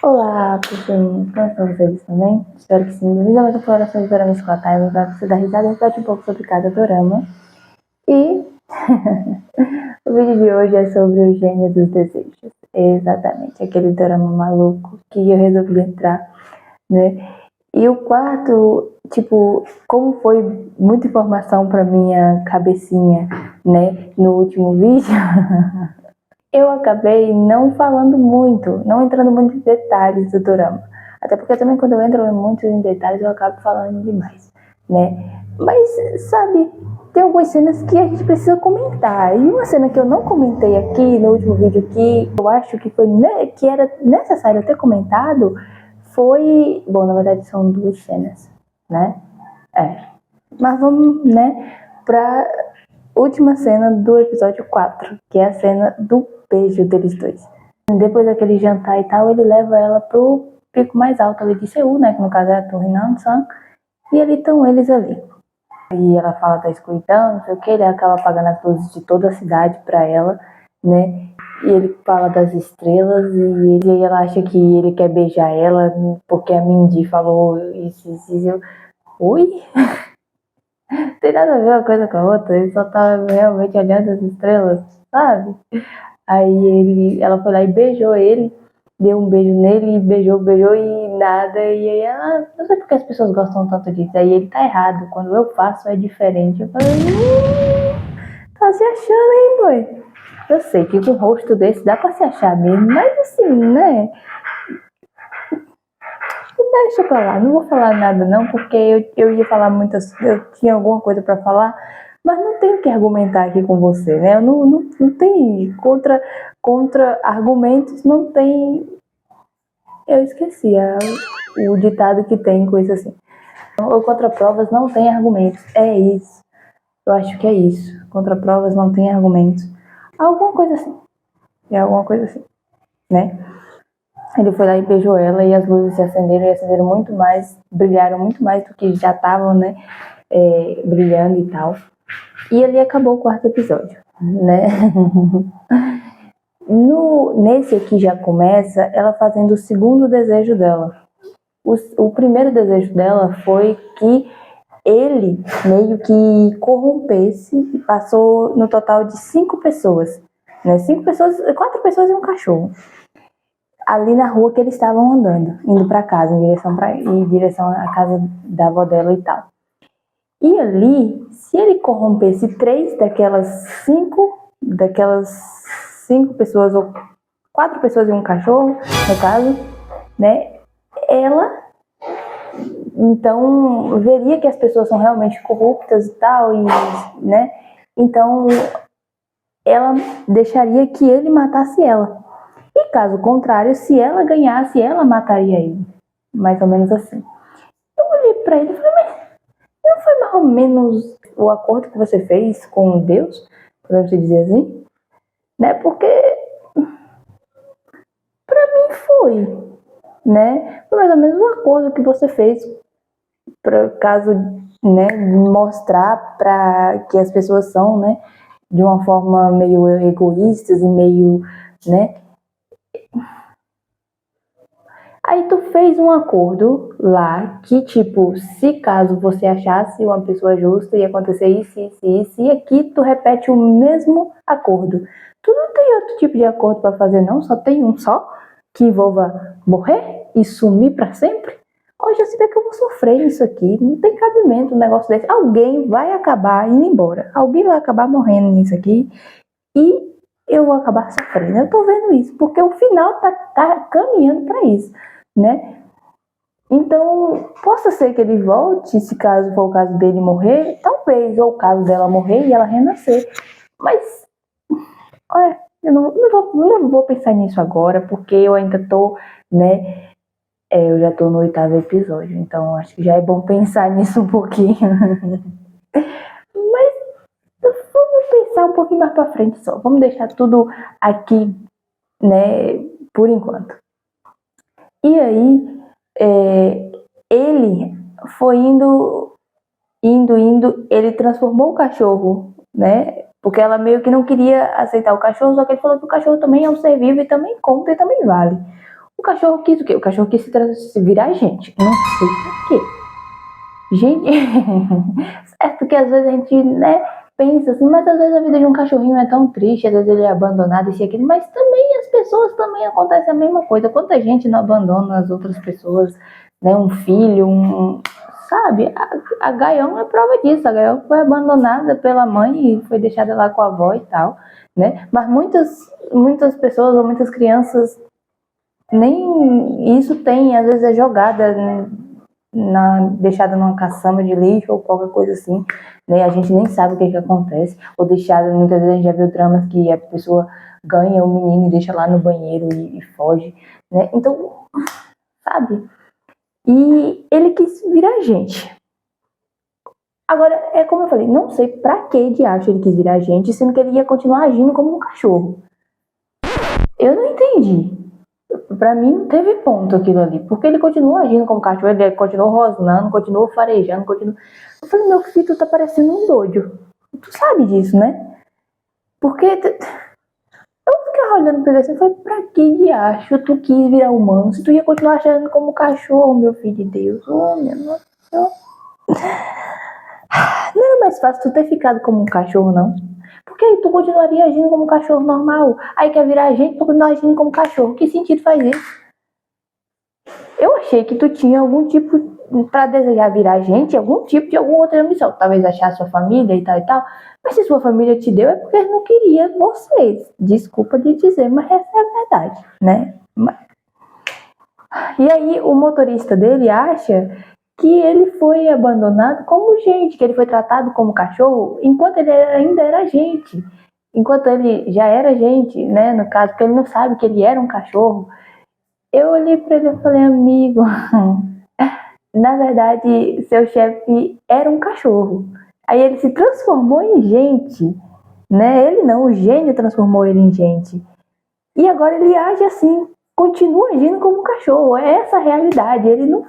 Olá, pessoinhas, como estão vocês também? Espero que sim. Bem-vindo a mais explorações de doramas com a Time, para você dar risada e refletir um pouco sobre cada dorama. E o vídeo de hoje é sobre o Gênio dos Desejos. Exatamente, aquele dorama maluco que eu resolvi entrar, né? E o quarto, tipo, como foi muita informação pra minha cabecinha, né, no último vídeo, eu acabei não falando muito, não entrando muito em detalhes do dorama. Até porque também quando eu entro muito em detalhes eu acabo falando demais, né? Mas, sabe, tem algumas cenas que a gente precisa comentar. E uma cena que eu não comentei aqui no último vídeo que eu acho que que era necessário ter comentado foi... Bom, na verdade são duas cenas, né? Mas vamos, né, pra última cena do episódio 4, que é a cena do beijo deles dois. Depois daquele jantar e tal, ele leva ela pro pico mais alto ali de Seul, né, que no caso é a Torre Namsan, e ali estão eles ali. E ela fala da escuridão, não sei o que, ele acaba apagando as luzes de toda a cidade pra ela, né, e ele fala das estrelas e aí ela acha que ele quer beijar ela porque a Mindy falou isso. Ui? Tem nada a ver uma coisa com a outra, ele só tava realmente olhando as estrelas, sabe? Aí ela foi lá e beijou ele, deu um beijo nele, e beijou e nada. E aí ela, não sei porque as pessoas gostam tanto disso. Aí ele tá errado, quando eu faço é diferente. Eu falei, tá se achando, hein, boy? Eu sei que com um rosto desse dá pra se achar mesmo, mas assim, né? Deixa pra lá, não vou falar nada não, porque eu ia falar eu tinha alguma coisa pra falar, mas não tenho que argumentar aqui com você, né? Eu não tem contra argumentos, não tem. Eu esqueci o ditado que tem coisa assim. Ou contra provas não tem argumentos. É isso. Eu acho que é isso. Contra provas não tem argumentos. Alguma coisa assim. É alguma coisa assim, né? Ele foi lá e beijou ela e as luzes se acenderam e acenderam muito mais, brilharam muito mais do que já estavam, né? Brilhando e tal. E ali acabou o quarto episódio, né? Nesse aqui já começa ela fazendo o segundo desejo dela. O primeiro desejo dela foi que ele meio que corrompesse e passou no total de 5 pessoas, né? 5 pessoas, 4 pessoas e um cachorro. Ali na rua que eles estavam andando, indo para casa, em direção à casa da avó dela e tal. E ali, se ele corrompesse 3 daquelas cinco pessoas, ou 4 pessoas e um cachorro, no caso, né, ela, então, veria que as pessoas são realmente corruptas e tal, e, né, então, ela deixaria que ele matasse ela. E caso contrário, se ela ganhasse, ela mataria ele. Mais ou menos assim. Eu olhei pra ele e falei, mas não foi mais ou menos o acordo que você fez com Deus? Podemos dizer assim? Né? Porque pra mim foi, né? Foi mais ou menos o acordo que você fez para caso, né, mostrar para que as pessoas são, né, de uma forma meio egoístas e meio, né? Aí tu fez um acordo lá que, tipo, se caso você achasse uma pessoa justa ia acontecer isso, e aqui tu repete o mesmo acordo. Tu não tem outro tipo de acordo para fazer não? Só tem um só? Que envolva morrer e sumir para sempre? Hoje eu sei que eu vou sofrer isso aqui. Não tem cabimento um negócio desse. Alguém vai acabar indo embora. Alguém vai acabar morrendo nisso aqui. E eu vou acabar sofrendo. Eu tô vendo isso, porque o final tá caminhando para isso, né? Então, possa ser que ele volte, se caso for o caso dele morrer, talvez, ou o caso dela morrer e ela renascer. Mas, olha, eu não vou pensar nisso agora, porque eu ainda tô, né? Eu já tô no 8º episódio, então acho que já é bom pensar nisso um pouquinho. Mas vamos pensar um pouquinho mais pra frente só. Vamos deixar tudo aqui, né, por enquanto. E aí, ele foi indo, ele transformou o cachorro, né, Porque ela meio que não queria aceitar o cachorro, só que ele falou que o cachorro também é um ser vivo e também conta e também vale. O cachorro quis o quê? O cachorro quis se virar gente. Não sei por quê. Gente, é porque às vezes a gente, né, pensa assim, mas às vezes a vida de um cachorrinho é tão triste, às vezes ele é abandonado, isso e aquilo, mas também as pessoas também acontece a mesma coisa. Quanta gente não abandona as outras pessoas, né, um filho, sabe? A Gaião é prova disso, a Gaião foi abandonada pela mãe e foi deixada lá com a avó e tal, né? Mas muitas pessoas ou muitas crianças nem isso tem, às vezes é jogada, né, deixada numa caçamba de lixo ou qualquer coisa assim, né? A gente nem sabe o que acontece, ou deixada, muitas vezes a gente já viu dramas que a pessoa ganha o menino e deixa lá no banheiro e foge, né? Então, sabe? E ele quis virar gente. Agora, é como eu falei, não sei pra que de acho ele quis virar gente, sendo que ele ia continuar agindo como um cachorro. Eu não entendi. Pra mim não teve ponto aquilo ali, porque ele continuou agindo como cachorro, ele continuou rosnando, continuou farejando, continuou... Eu falei, meu filho, tu tá parecendo um doido. Tu sabe disso, né? Porque eu ficava olhando pra ele assim, eu falei, pra que de acho tu quis virar humano, se tu ia continuar achando como cachorro, meu filho de Deus. Oh, meu Deus. Não era mais fácil tu ter ficado como um cachorro, não? Porque aí tu continuaria agindo como um cachorro normal. Aí quer virar gente pra continuar agindo como cachorro. Que sentido faz isso? Eu achei que tu tinha algum tipo, pra desejar virar gente, algum tipo de alguma outra missão. Talvez achar sua família e tal e tal. Mas se sua família te deu, é porque não queria vocês. Desculpa de dizer, mas essa é a verdade, né? E aí o motorista dele acha que ele foi abandonado como gente, que ele foi tratado como cachorro, enquanto ele ainda era gente. Enquanto ele já era gente, né, no caso, porque ele não sabe que ele era um cachorro. Eu olhei para ele e falei, amigo, na verdade, seu chefe era um cachorro. Aí ele se transformou em gente, né? Ele não, o gênio transformou ele em gente. E agora ele age assim, continua agindo como um cachorro. É essa a realidade. Ele não...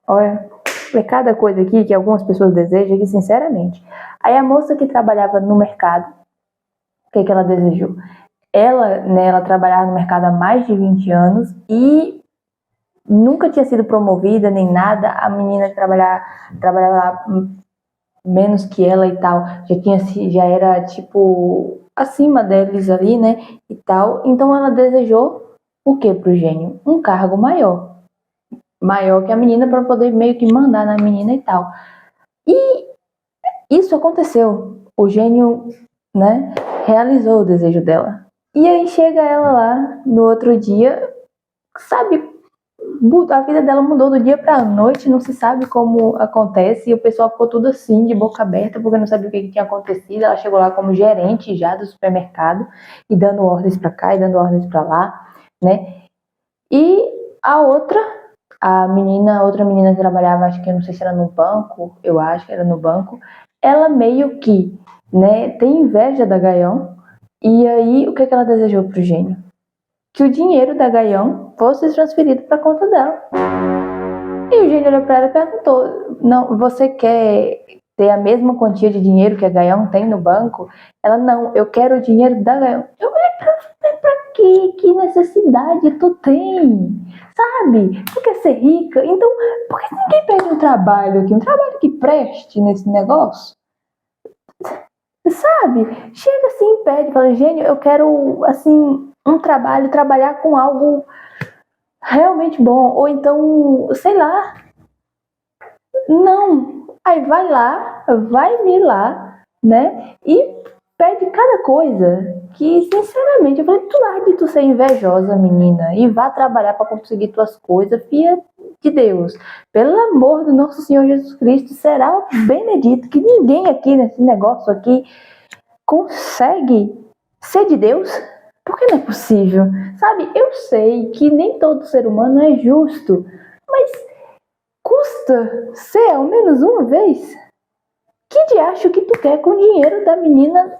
Olha, é cada coisa aqui que algumas pessoas desejam que, sinceramente. Aí a moça que trabalhava no mercado, o que ela desejou? Ela, né, ela trabalhava no mercado há mais de 20 anos e nunca tinha sido promovida nem nada. A menina que trabalhava lá menos que ela e tal, já era tipo acima deles ali, né, e tal. Então ela desejou o que pro gênio? Um cargo maior que a menina, para poder meio que mandar na menina e tal. E isso aconteceu. O gênio, né, realizou o desejo dela. E aí chega ela lá no outro dia, sabe, a vida dela mudou do dia pra noite, não se sabe como acontece, e o pessoal ficou tudo assim, de boca aberta, porque não sabia o que tinha acontecido. Ela chegou lá como gerente já do supermercado, e dando ordens pra cá e dando ordens pra lá, né? E a outra menina que trabalhava, acho que eu não sei se era no banco, eu acho que era no banco, ela meio que, né, tem inveja da Gaião. E aí, o que ela desejou pro gênio? Que o dinheiro da Gaião fosse transferido para a conta dela. E o gênio olhou para ela e perguntou: não, você quer ter a mesma quantia de dinheiro que a Gaião tem no banco? Ela, não, eu quero o dinheiro da Gaião. Eu falei, pra quê? Que necessidade tu tem? Sabe? Tu quer ser rica? Então, por que ninguém pede um trabalho aqui? Um trabalho que preste nesse negócio? Sabe? Chega assim e pede, fala, gênio, eu quero, assim, trabalhar com algo realmente bom. Ou então, sei lá. Não. Aí vai vir lá, né? E pede cada coisa que, sinceramente, eu falei, tu larga de tu ser invejosa, menina, e vá trabalhar para conseguir tuas coisas, filha de Deus. Pelo amor do nosso Senhor Jesus Cristo, será benedito que ninguém aqui nesse negócio aqui consegue ser de Deus? Porque não é possível, sabe? Eu sei que nem todo ser humano é justo, mas custa ser ao menos uma vez? Que diacho que tu quer com o dinheiro da menina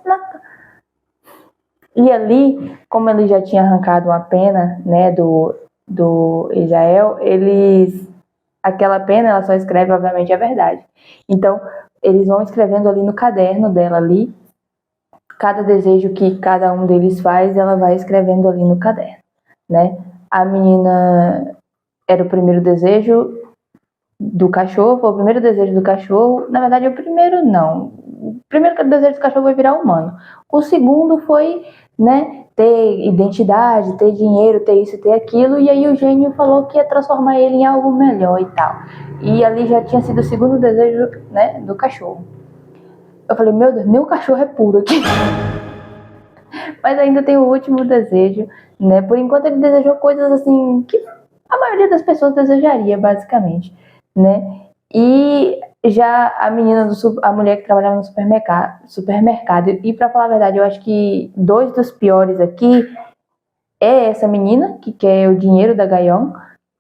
E ali, como ele já tinha arrancado uma pena, né, do Israel, aquela pena, ela só escreve, obviamente, a verdade. Então, eles vão escrevendo ali no caderno dela ali, cada desejo que cada um deles faz, ela vai escrevendo ali no caderno, né? A menina era o primeiro desejo do cachorro, foi o primeiro desejo do cachorro. Na verdade, o primeiro não. O primeiro desejo do cachorro foi virar humano. O segundo foi, né, ter identidade, ter dinheiro, ter isso, ter aquilo. E aí o gênio falou que ia transformar ele em algo melhor e tal. E ali já tinha sido o segundo desejo, né, do cachorro. Eu falei, meu Deus, nem o cachorro é puro aqui. Mas ainda tem o último desejo, né? Por enquanto ele desejou coisas assim que a maioria das pessoas desejaria, basicamente, né? E já a menina a mulher que trabalhava no supermercado, e pra falar a verdade, eu acho que 2 dos piores aqui é essa menina que quer o dinheiro da Gayon,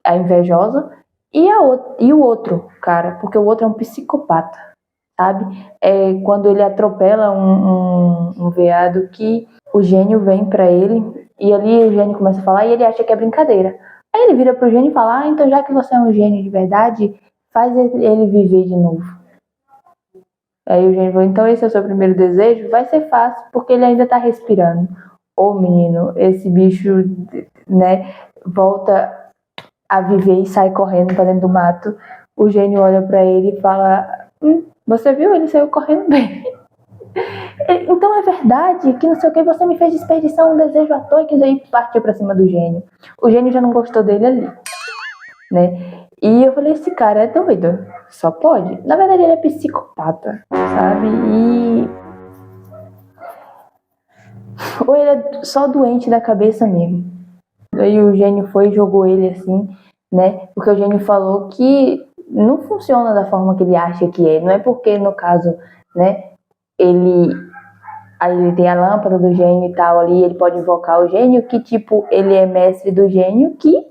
a invejosa, e o outro cara, porque o outro é um psicopata, sabe? É quando ele atropela um veado que o gênio vem pra ele, e ali o gênio começa a falar e ele acha que é brincadeira. Aí ele vira pro gênio e fala, ah, então já que você é um gênio de verdade, faz ele viver de novo. Aí o gênio falou, então esse é o seu primeiro desejo? Vai ser fácil, porque ele ainda tá respirando. Ô menino, esse bicho, né, volta a viver e sai correndo pra dentro do mato. O gênio olha pra ele e fala, você viu? Ele saiu correndo bem. Então é verdade que não sei o que, você me fez desperdiçar um desejo à toa, que daí partiu pra cima do gênio. O gênio já não gostou dele ali, né? E eu falei, esse cara é doido, só pode. Na verdade ele é psicopata, sabe? Ou ele é só doente da cabeça mesmo. Aí o gênio foi e jogou ele assim, né? Porque o gênio falou que não funciona da forma que ele acha que é. Não é porque, no caso, né, aí ele tem a lâmpada do gênio e tal ali, ele pode invocar o gênio, que tipo, ele é mestre do gênio, que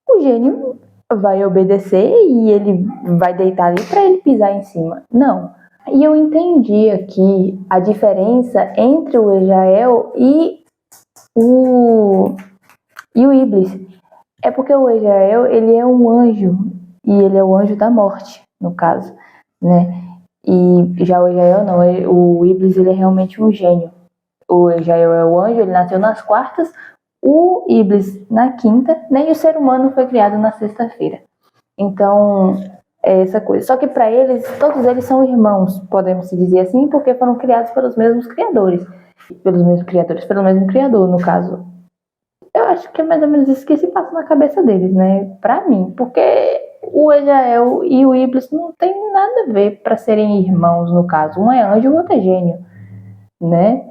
o gênio vai obedecer e ele vai deitar ali pra ele pisar em cima. Não. E eu entendi aqui a diferença entre o Ejael e o Iblis. É porque o Ejael, ele é um anjo, e ele é o anjo da morte, no caso, né? E já o Ejael não, o Iblis, ele é realmente um gênio. O Ejael é o anjo, ele nasceu nas quartas, o Iblis na quinta, né? E o ser humano foi criado na sexta-feira. Então, é essa coisa. Só que para eles, todos eles são irmãos, podemos se dizer assim, porque foram criados pelos mesmos criadores. Pelo mesmo criador, no caso. Eu acho que é mais ou menos isso que se passa na cabeça deles, né? Pra mim, porque o Ejael e o Iblis não tem nada a ver para serem irmãos, no caso. Um é anjo e o outro é gênio, né?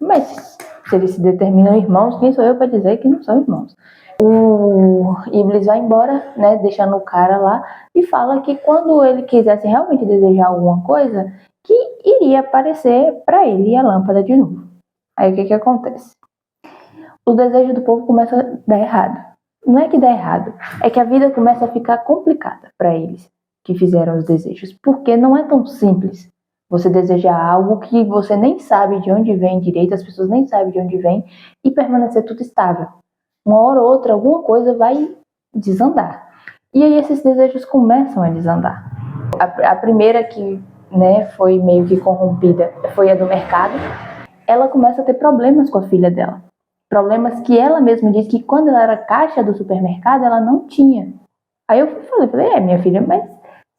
Mas se eles se determinam irmãos, quem sou eu para dizer que não são irmãos? O Iblis vai embora, né, deixando o cara lá, e fala que quando ele quisesse realmente desejar alguma coisa, que iria aparecer para ele a lâmpada de novo. Aí o que acontece? O desejo do povo começa a dar errado. Não é que dá errado, é que a vida começa a ficar complicada para eles que fizeram os desejos, porque não é tão simples você desejar algo que você nem sabe de onde vem direito, as pessoas nem sabem de onde vem, e permanecer tudo estável. Uma hora ou outra, alguma coisa vai desandar. E aí esses desejos começam a desandar. A primeira que, né, foi meio que corrompida foi a do mercado. Ela começa a ter problemas com a filha dela. Problemas que ela mesma disse que quando ela era caixa do supermercado, ela não tinha. Aí eu falei, minha filha, mas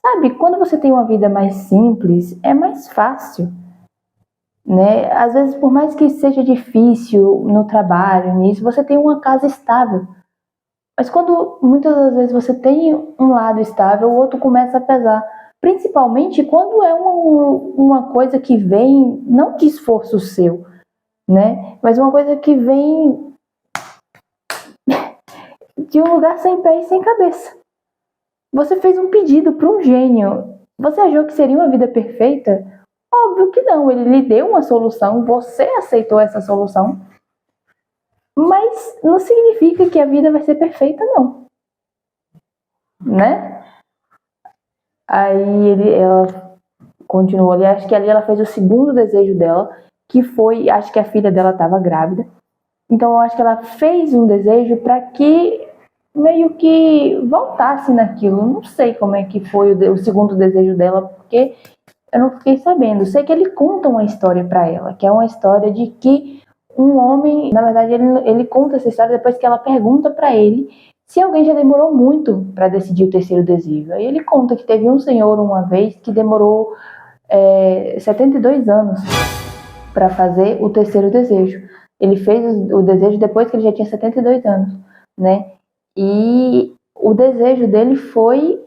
sabe, quando você tem uma vida mais simples, é mais fácil, né? Às vezes, por mais que seja difícil no trabalho, nisso, você tem uma casa estável. Mas quando muitas das vezes você tem um lado estável, o outro começa a pesar. Principalmente quando é uma coisa que vem, não de esforço seu, né? Mas uma coisa que vem de um lugar sem pé e sem cabeça. Você fez um pedido para um gênio. Você achou que seria uma vida perfeita? Óbvio que não. Ele lhe deu uma solução, você aceitou essa solução. Mas não significa que a vida vai ser perfeita, não. Né? Aí ela continuou ali. Acho que ali ela fez o segundo desejo dela, que foi, acho que a filha dela estava grávida. Então eu acho que ela fez um desejo para que meio que voltasse naquilo. Não sei como é que foi o segundo desejo dela, porque eu não fiquei sabendo. Sei que ele conta uma história pra ela, que é uma história de que um homem, na verdade, ele conta essa história depois que ela pergunta pra ele se alguém já demorou muito pra decidir o terceiro desejo. Aí ele conta que teve um senhor uma vez que demorou 72 anos pra fazer o terceiro desejo. Ele fez o desejo depois que ele já tinha 72 anos, né? E o desejo dele foi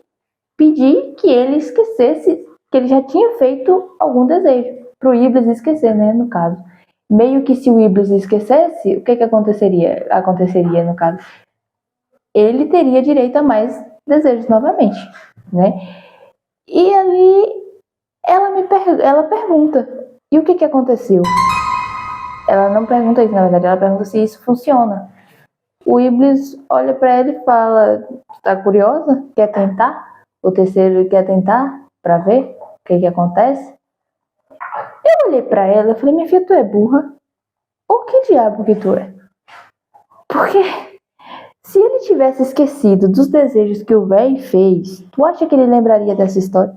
pedir que ele esquecesse que ele já tinha feito algum desejo, pro Iblis esquecer, né, no caso. Meio que se o Iblis esquecesse, o que aconteceria? Aconteceria, no caso, ele teria direito a mais desejos novamente, né? E ali ela pergunta, e o que aconteceu? Ela não pergunta isso, na verdade, ela pergunta se isso funciona. O Iblis olha pra ela e fala, tá curiosa? Quer tentar? O terceiro quer tentar pra ver o que acontece? Eu olhei pra ela e falei, minha filha, tu é burra? Ou que diabo que tu é? Porque se ele tivesse esquecido dos desejos que o velho fez, tu acha que ele lembraria dessa história?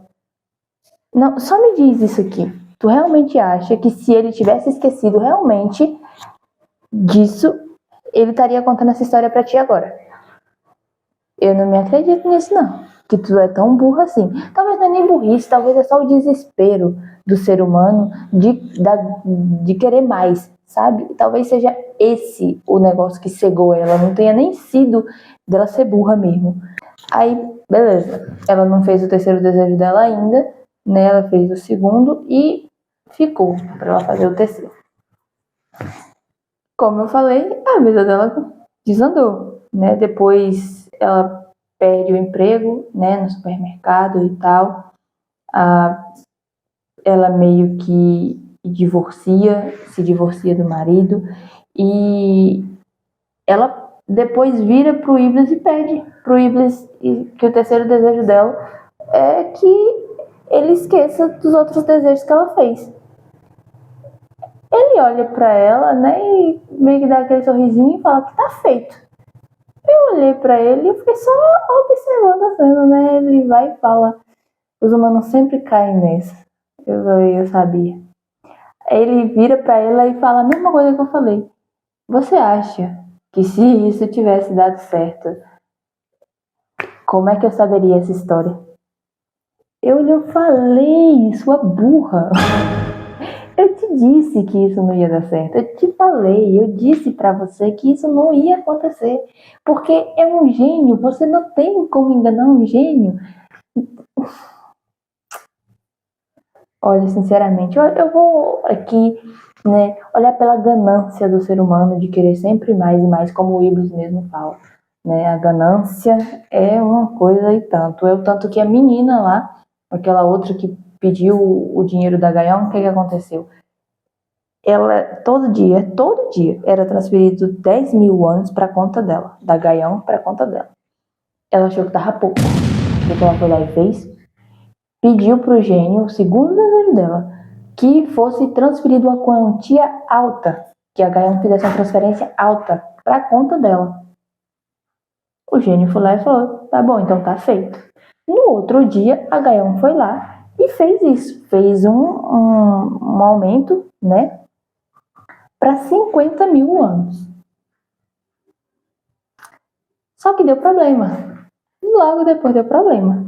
Não, só me diz isso aqui. Tu realmente acha que se ele tivesse esquecido realmente disso, ele estaria contando essa história pra ti agora? Eu não me acredito nisso, não. Que tu é tão burro assim. Talvez não é nem burrice, talvez é só o desespero do ser humano de querer mais, sabe? Talvez seja esse o negócio que cegou ela. Não tenha nem sido dela ser burra mesmo. Aí, beleza. Ela não fez o terceiro desejo dela ainda, né? Ela fez o segundo e ficou pra ela fazer o terceiro. Como eu falei, a vida dela desandou, né? Depois ela perde o emprego, né, no supermercado e tal. Ela meio que se divorcia do marido e ela depois vira pro Iblis e pede pro Iblis que o terceiro desejo dela é que ele esqueça dos outros desejos que ela fez. Ele olha pra ela, né, e meio que dá aquele sorrisinho e fala que tá feito. Eu olhei pra ele e fiquei só observando a cena, né? Ele vai e fala, os humanos sempre caem nessa. Eu sabia. Aí ele vira pra ela e fala a mesma coisa que eu falei. Você acha que se isso tivesse dado certo, como é que eu saberia essa história? Eu falei, sua burra. Eu te disse que isso não ia dar certo. Eu te falei, eu disse pra você que isso não ia acontecer. Porque é um gênio, você não tem como enganar um gênio. Olha, sinceramente, eu vou aqui, né, olhar pela ganância do ser humano de querer sempre mais e mais, como o Iblis mesmo fala, né? A ganância é uma coisa e tanto. Tanto que a menina lá, aquela outra que pediu o dinheiro da Gaião, o que aconteceu? Ela, todo dia, era transferido 10 mil anos para conta dela, da Gaião para conta dela. Ela achou que tava pouco. O que ela foi lá e fez? Pediu pro gênio, o segundo desejo dela, que fosse transferido uma quantia alta, que a Gaião fizesse uma transferência alta para a conta dela. O gênio foi lá e falou, tá bom, então tá feito. No outro dia, a Gaião foi lá e fez isso, fez um aumento, né, para 50 mil anos. Só que deu problema. Logo depois deu problema.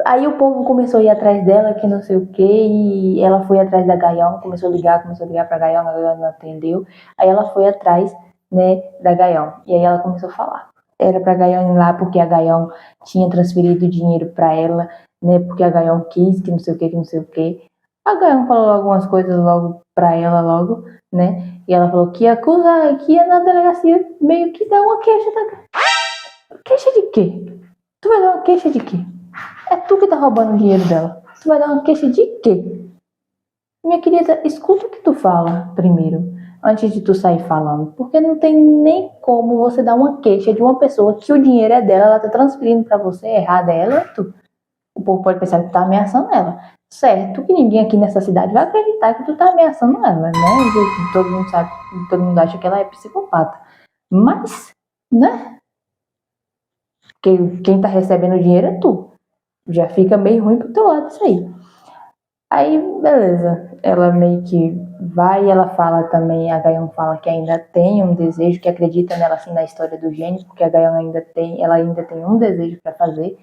Aí o povo começou a ir atrás dela, que não sei o que, e ela foi atrás da Gaião, começou a ligar pra Gaião, a Gaião não atendeu. Aí ela foi atrás, né, da Gaião, e aí ela começou a falar. Era pra Gaião ir lá porque a Gaião tinha transferido dinheiro pra ela, né, porque a Gaião quis, que não sei o que, que não sei o que. A Gaião falou algumas coisas logo pra ela, logo, né, e ela falou que ia na delegacia meio que dar uma queixa da... Queixa de quê? Tu vai dar uma queixa de quê? É tu que tá roubando o dinheiro dela. Tu vai dar uma queixa de quê? Minha querida, escuta o que tu fala primeiro, antes de tu sair falando. Porque não tem nem como você dar uma queixa de uma pessoa que o dinheiro é dela, ela tá transferindo pra você, errada é ela, é tu. O povo pode pensar que tu tá ameaçando ela. Certo que ninguém aqui nessa cidade vai acreditar que tu tá ameaçando ela, né? Todo mundo sabe, todo mundo acha que ela é psicopata. Mas, né? Porque quem tá recebendo o dinheiro é tu. Já fica meio ruim pro teu lado isso aí. Aí, beleza. Ela meio que vai e ela fala também, a Gaion fala que ainda tem um desejo, que acredita nela assim na história do gênio, porque a Gaion ela ainda tem um desejo para fazer,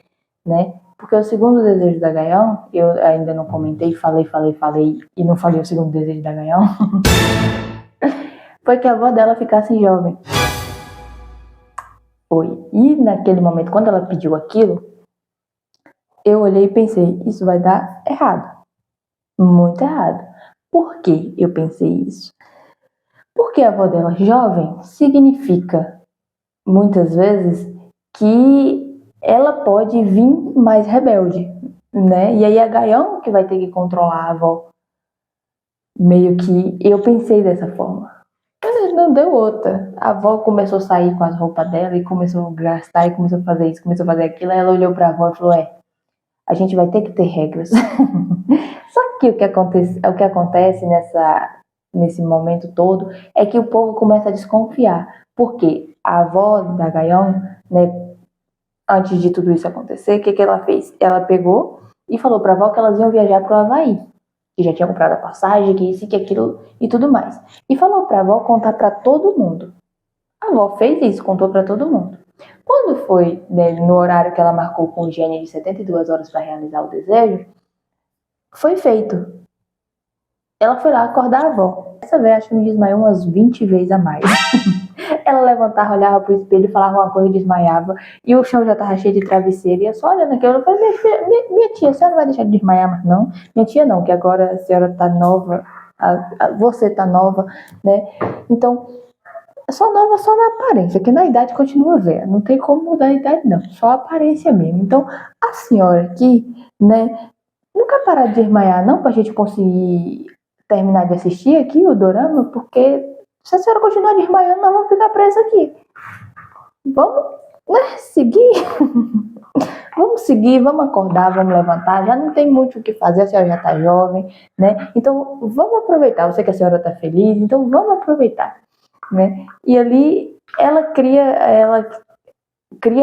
né? Porque o segundo desejo da Gaion, eu ainda não comentei, falei e não falei o segundo desejo da Gaion, foi que a avó dela ficasse jovem. Foi. E naquele momento, quando ela pediu aquilo, eu olhei e pensei, isso vai dar errado. Muito errado. Por que eu pensei isso? Porque a avó dela jovem significa, muitas vezes, que ela pode vir mais rebelde, né? E aí a Gaião que vai ter que controlar a avó. Meio que eu pensei dessa forma. Mas não deu outra. A avó começou a sair com as roupas dela e começou a gastar e começou a fazer isso, começou a fazer aquilo. Aí ela olhou pra avó e falou, a gente vai ter que ter regras. Só que o que acontece nesse momento todo é que o povo começa a desconfiar. Porque a avó da Gaion, né, antes de tudo isso acontecer, o que ela fez? Ela pegou e falou pra avó que elas iam viajar pro Havaí. Que já tinha comprado a passagem, que isso, que aquilo e tudo mais. E falou pra avó contar pra todo mundo. A avó fez isso, contou pra todo mundo. Quando foi, né, no horário que ela marcou com o gênio de 72 horas para realizar o desejo, foi feito. Ela foi lá acordar a avó. Essa velha acho que me desmaiou umas 20 vezes a mais. Ela levantava, olhava pro espelho, falava uma coisa e desmaiava. E o chão já tava cheio de travesseiro. E eu só olhando aquilo, eu falei, minha tia, a senhora não vai deixar de desmaiar mais não? Minha tia não, que agora a senhora tá nova, você tá nova, né? Então, só nova só na aparência, que na idade continua velha. Não tem como mudar a idade não, só a aparência mesmo. Então, a senhora aqui, né, nunca parar de desmaiar não, pra gente conseguir terminar de assistir aqui o dorama, porque se a senhora continuar desmaiando, nós vamos ficar presos aqui. Vamos, né, seguir. Vamos seguir, vamos acordar, vamos levantar. Já não tem muito o que fazer, a senhora já tá jovem, né? Então, vamos aproveitar. Eu sei que a senhora tá feliz, então vamos aproveitar, né? E ali, ela cria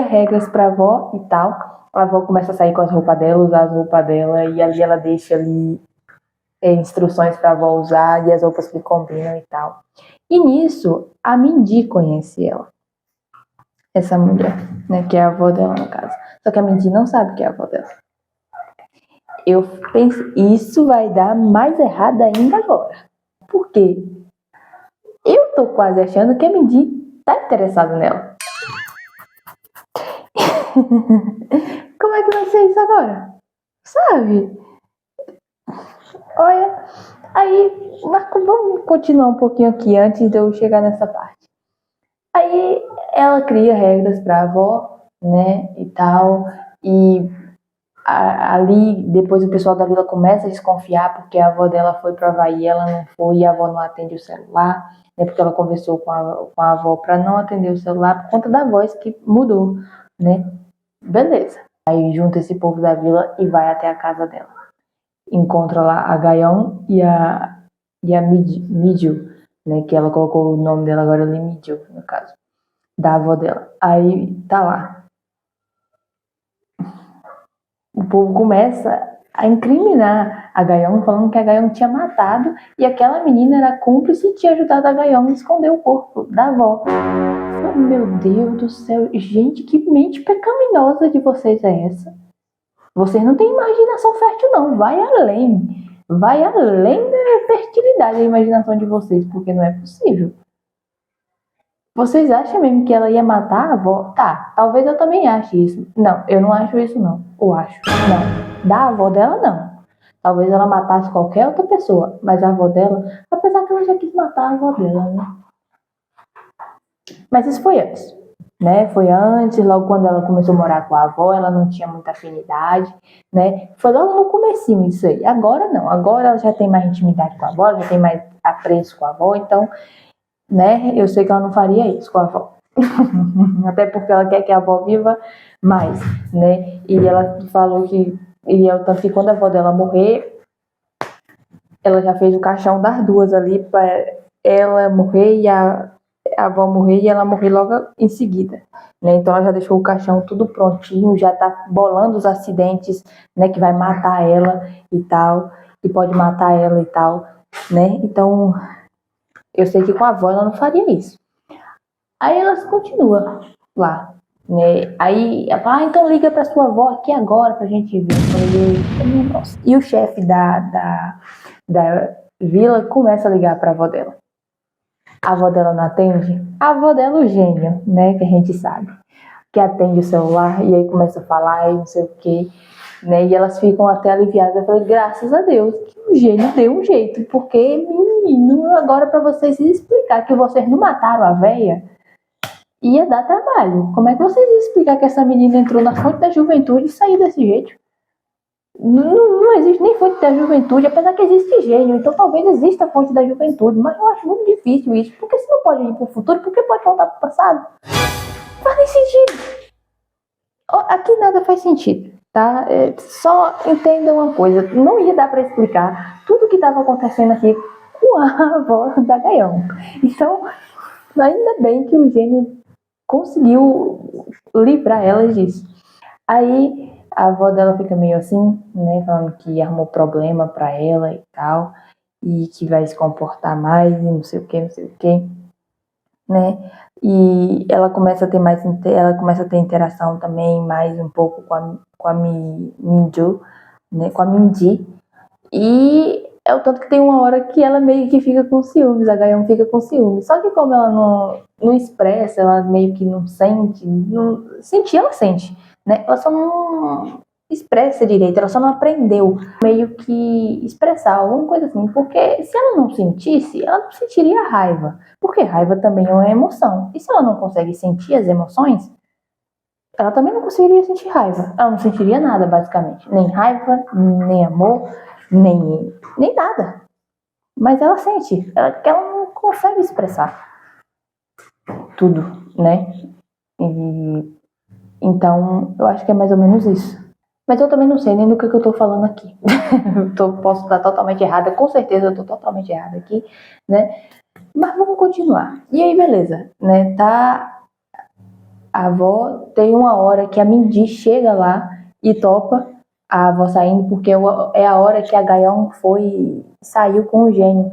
regras pra avó e tal. A avó começa a sair com as roupas dela, usar as roupas dela, e ali ela deixa ali instruções para a avó usar e as roupas que combinam e tal. E nisso, a Mindy conhece ela. Essa mulher, né, que é a avó dela no caso. Só que a Mindy não sabe que é a avó dela. Eu penso, isso vai dar mais errado ainda agora. Por quê? Eu tô quase achando que a Mindy tá interessada nela. Como é que vai ser isso agora? Sabe? Olha, aí, Marco, vamos continuar um pouquinho aqui antes de eu chegar nessa parte. Aí ela cria regras pra avó, né, e tal, e ali depois o pessoal da vila começa a desconfiar porque a avó dela foi pro Havaí e ela não foi, e a avó não atende o celular, né, porque ela conversou com a avó pra não atender o celular por conta da voz que mudou, né. Beleza. Aí junta esse povo da vila e vai até a casa dela. Encontra lá a Gaion e a Midio, né, que ela colocou o nome dela agora ali, Midio, no caso, da avó dela. Aí tá lá. O povo começa a incriminar a Gaion, falando que a Gaion tinha matado e aquela menina era cúmplice e tinha ajudado a Gaion a esconder o corpo da avó. Oh, meu Deus do céu, gente, que mente pecaminosa de vocês é essa? Vocês não têm imaginação fértil não, vai além. Vai além da fertilidade da imaginação de vocês, porque não é possível. Vocês acham mesmo que ela ia matar a avó? Tá, talvez eu também ache isso. Não, eu não acho isso não. Eu acho. Não. Da avó dela, não. Talvez ela matasse qualquer outra pessoa, mas a avó dela, apesar que ela já quis matar a avó dela, né? Mas isso foi antes, né? Foi antes, logo quando ela começou a morar com a avó, ela não tinha muita afinidade, né? Foi logo no comecinho isso aí. Agora não, agora ela já tem mais intimidade com a avó, ela já tem mais apreço com a avó, então, né? Eu sei que ela não faria isso com a avó. Até porque ela quer que a avó viva mais, né? E ela falou que, tanto que quando a avó dela morrer, ela já fez o caixão das duas ali para ela morrer e a a avó morrer e ela morrer logo em seguida, né? Então ela já deixou o caixão tudo prontinho, já tá bolando os acidentes, né, que vai matar ela e tal, que pode matar ela e tal, né? Então eu sei que com a avó ela não faria isso. Aí elas continuam lá, né? Aí ela fala, então liga pra sua avó aqui agora pra gente ver. Eu falei, minha nossa. E o chefe da vila começa a ligar pra avó dela. A avó dela não atende. A avó dela, o gênio, né? Que a gente sabe. Que atende o celular e aí começa a falar e não sei o quê. Né? E elas ficam até aliviadas. Eu falei, graças a Deus que o gênio deu um jeito. Porque, menino, agora pra vocês se explicar que vocês não mataram a véia, ia dar trabalho. Como é que vocês iam explicar que essa menina entrou na fonte da juventude e saiu desse jeito? Não existe nem fonte da juventude, apesar que existe gênio, então talvez exista a fonte da juventude, mas eu acho muito difícil isso, porque se não pode ir para o futuro, por que pode voltar para o passado? Não faz nem sentido. Aqui nada faz sentido, tá? Só entenda uma coisa, não ia dar para explicar tudo o que estava acontecendo aqui com a avó da Gaião. Então, ainda bem que o gênio conseguiu livrar elas disso. Aí a avó dela fica meio assim, né, falando que arrumou problema pra ela e tal, e que vai se comportar mais e não sei o que, né? E ela começa a ter ela começa a ter interação também mais um pouco com a Minju, né, com a Minji. E é o tanto que tem uma hora que ela meio que fica com ciúmes, a Gaion fica com ciúmes. Só que como ela não expressa, ela meio que não sente, sentir ela sente, né? Ela só não expressa direito, ela só não aprendeu meio que expressar alguma coisa assim. Porque se ela não sentisse, ela não sentiria raiva. Porque raiva também é uma emoção. E se ela não consegue sentir as emoções, ela também não conseguiria sentir raiva. Ela não sentiria nada, basicamente. Nem raiva, nem amor, nem nada. Mas ela sente. Ela não consegue expressar tudo, né? Então, eu acho que é mais ou menos isso. Mas eu também não sei nem do que eu tô falando aqui. Posso estar totalmente errada. Com certeza eu tô totalmente errada aqui, né? Mas vamos continuar. E aí, beleza, né? Tá... A avó tem uma hora que a Mindy chega lá e topa a avó saindo, porque é a hora que a Gaion saiu com o gênio.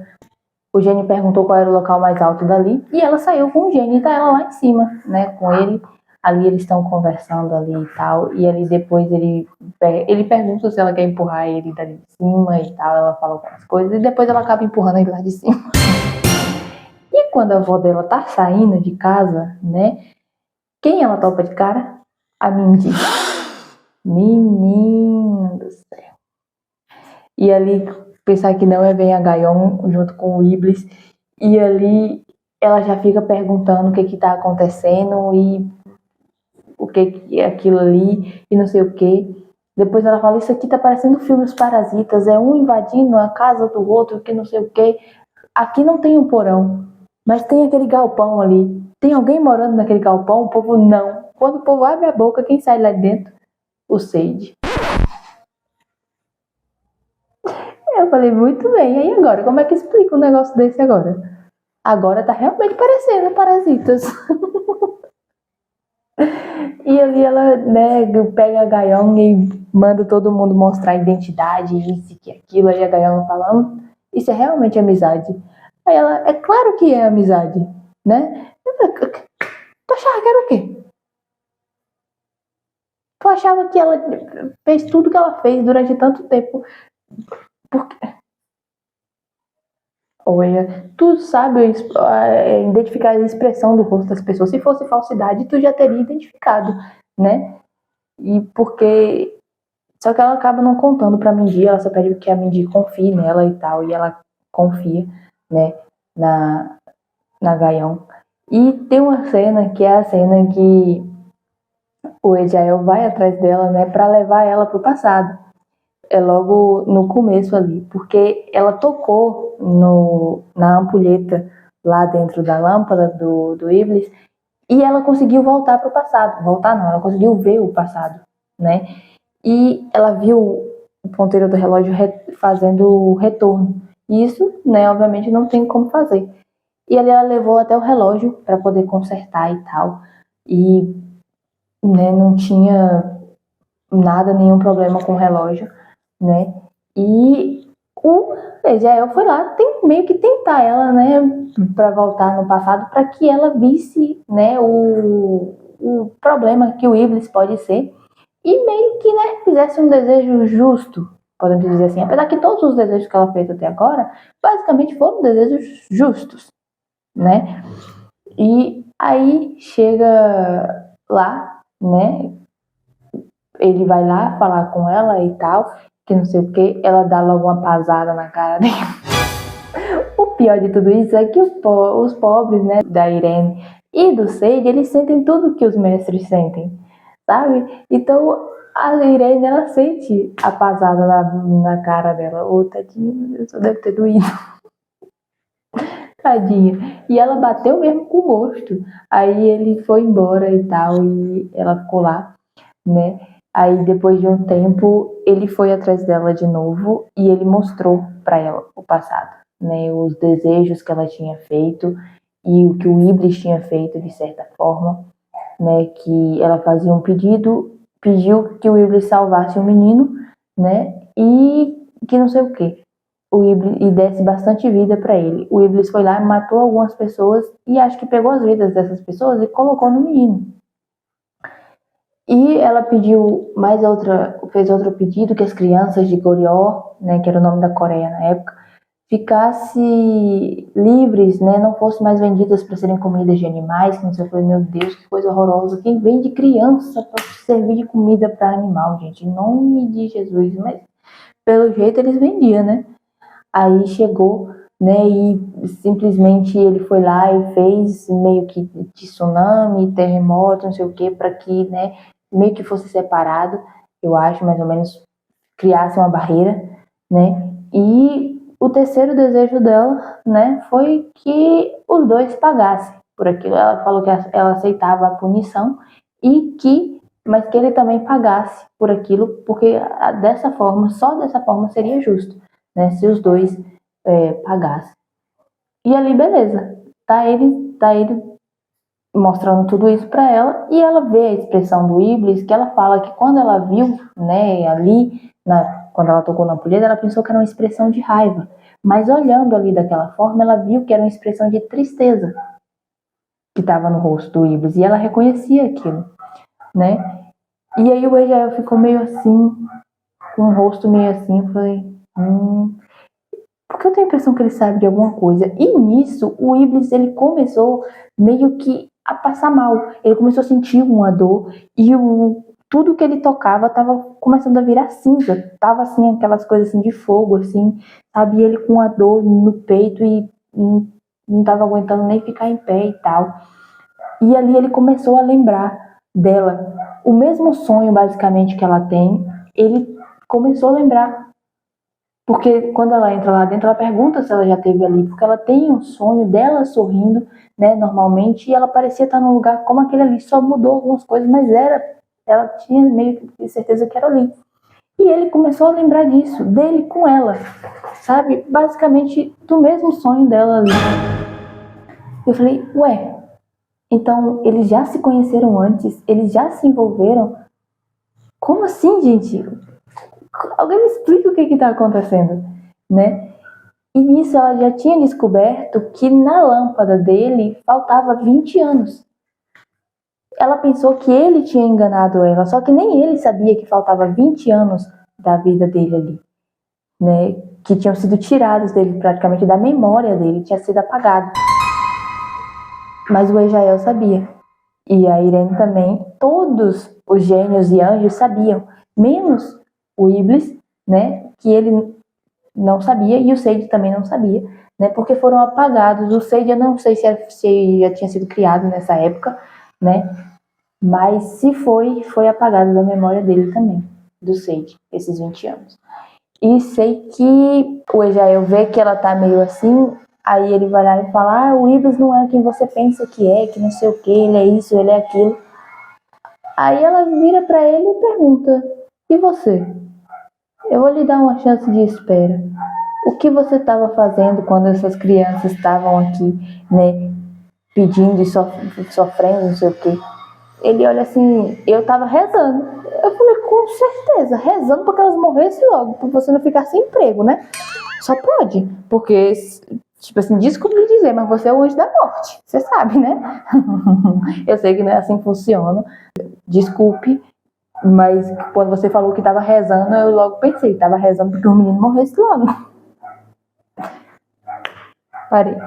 O gênio perguntou qual era o local mais alto dali e ela saiu com o gênio e tá ela lá em cima, né, com ele. Ali eles estão conversando ali e tal, e ali depois ele pergunta se ela quer empurrar ele dali de cima e tal, ela fala algumas coisas e depois ela acaba empurrando ele lá de cima. E quando a avó dela tá saindo de casa, né, quem ela topa de cara? A Mindy. Menino do céu. E ali, pensar que não é bem a Gaion junto com o Iblis. E ali ela já fica perguntando o que que tá acontecendo e o que é aquilo ali e não sei o que. Depois ela fala, isso aqui tá parecendo filmes Parasitas, é um invadindo a casa do outro, que não sei o que. Aqui não tem um porão, mas tem aquele galpão ali. Tem alguém morando naquele galpão? O povo não. Quando o povo abre a boca, quem sai lá de dentro? O Sage. Eu falei, muito bem. E aí agora? Como é que explica um negócio desse agora? Agora tá realmente parecendo Parasitas. E ali ela, né, pega a Gaion e manda todo mundo mostrar a identidade, isso e aquilo. Aí a Gaion falando, isso é realmente amizade. Aí ela, é claro que é amizade, né? Tu achava que era o quê? Tu achava que ela fez tudo que ela fez durante tanto tempo? Porque, olha, tu sabe identificar a expressão do rosto das pessoas. Se fosse falsidade, tu já teria identificado, né? E porque... Só que ela acaba não contando pra Mindy, ela só pede que a Mindy confie nela e tal, e ela confia, né, na Gaion. E tem uma cena que é a cena que o Ejael vai atrás dela, né, pra levar ela pro passado. É logo no começo ali, porque ela tocou na ampulheta lá dentro da lâmpada do Iblis e ela conseguiu voltar pro passado. Voltar não, ela conseguiu ver o passado, né? E ela viu o ponteiro do relógio fazendo o retorno. E isso, né, obviamente não tem como fazer. E ali ela levou até o relógio para poder consertar e tal. E, né, não tinha nada, nenhum problema com o relógio, né? E o Ejael foi lá meio que tentar ela, né, para voltar no passado, para que ela visse, né, o problema que o Iblis pode ser e meio que, né, fizesse um desejo justo, podemos dizer assim. Apesar que todos os desejos que ela fez até agora, basicamente foram desejos justos, né? E aí chega lá, né? Ele vai lá falar com ela e tal, que não sei o que, ela dá logo uma pasada na cara dele. O pior de tudo isso é que os pobres, né, da Irene e do Sage, eles sentem tudo que os mestres sentem, sabe? Então a Irene, ela sente a pasada na cara dela. Ô, tadinha, meu Deus, deve ter doído. Tadinha. E ela bateu mesmo com gosto. Aí ele foi embora e tal, e ela ficou lá, né? Aí depois de um tempo, ele foi atrás dela de novo e ele mostrou para ela o passado, né? Os desejos que ela tinha feito e o que o Iblis tinha feito de certa forma, né? Que ela fazia um pedido, pediu que o Iblis salvasse o menino, né? E que não sei o que. O Iblis e desse bastante vida para ele. O Iblis foi lá, matou algumas pessoas e acho que pegou as vidas dessas pessoas e colocou no menino. E ela fez outro pedido que as crianças de Goryeo, né, que era o nome da Coreia na época, ficassem livres, né, não fossem mais vendidas para serem comidas de animais. Que não sei, eu falei, meu Deus, que coisa horrorosa. Quem vende criança para servir de comida para animal, gente? Em nome de Jesus. Mas pelo jeito eles vendiam, né? Aí chegou, né, e simplesmente ele foi lá e fez meio que de tsunami, terremoto, não sei o que, para que, né, meio que fosse separado, eu acho, mais ou menos, criasse uma barreira, né, e o terceiro desejo dela, né, foi que os dois pagassem por aquilo. Ela falou que ela aceitava a punição mas que ele também pagasse por aquilo, porque dessa forma, só dessa forma seria justo, né, se os dois pagassem. E ali, beleza, tá ele mostrando tudo isso para ela, e ela vê a expressão do Iblis, que ela fala que quando ela viu, né, ali, quando ela tocou na ampulheta, ela pensou que era uma expressão de raiva, mas olhando ali daquela forma, ela viu que era uma expressão de tristeza que estava no rosto do Iblis, e ela reconhecia aquilo, né? E aí o Ejael ficou meio assim, com o rosto meio assim, eu falei, porque eu tenho a impressão que ele sabe de alguma coisa. E nisso, o Iblis, ele começou meio que a passar mal. Ele começou a sentir uma dor e tudo que ele tocava tava começando a virar cinza. Tava assim, aquelas coisas assim de fogo, assim, sabe? E ele com a dor no peito e não tava aguentando nem ficar em pé e tal. E ali ele começou a lembrar dela. O mesmo sonho, basicamente, que ela tem, ele começou a lembrar. Porque quando ela entra lá dentro, ela pergunta se ela já esteve ali, porque ela tem um sonho dela sorrindo, né, normalmente, e ela parecia estar num lugar como aquele ali, só mudou algumas coisas, mas ela tinha meio que certeza que era ali. E ele começou a lembrar disso, dele com ela, sabe? Basicamente do mesmo sonho dela ali. Eu falei, ué, então eles já se conheceram antes? Eles já se envolveram? Como assim, gente? Alguém me explica o que está acontecendo, né? E nisso ela já tinha descoberto que na lâmpada dele faltava 20 anos. Ela pensou que ele tinha enganado ela, só que nem ele sabia que faltava 20 anos da vida dele ali, né? Que tinham sido tirados dele, praticamente da memória dele, tinha sido apagado. Mas o Ejael sabia. E a Irene também. Todos os gênios e anjos sabiam, menos o Iblis, né? Que ele não sabia, e o Sage também não sabia, né, porque foram apagados. O Sage eu não sei se já tinha sido criado nessa época, né, mas se foi apagado da memória dele também, do Sage, esses 20 anos. E sei que o Ejael vê que ela tá meio assim, aí ele vai lá e fala, o Iblis não é quem você pensa que não sei o que, ele é isso, ele é aquilo. Aí ela vira pra ele e pergunta, e você? Eu vou lhe dar uma chance de espera. O que você estava fazendo quando essas crianças estavam aqui, né, pedindo e sofrendo, não sei o quê? Ele olha assim, eu estava rezando. Eu falei, com certeza, rezando para que elas morressem logo, para você não ficar sem emprego, né? Só pode, porque, tipo assim, desculpe me dizer, mas você é o anjo da morte, você sabe, né? Eu sei que não é assim que funciona, desculpe, mas quando você falou que estava rezando, eu logo pensei, estava rezando porque o menino morresse logo. Parei.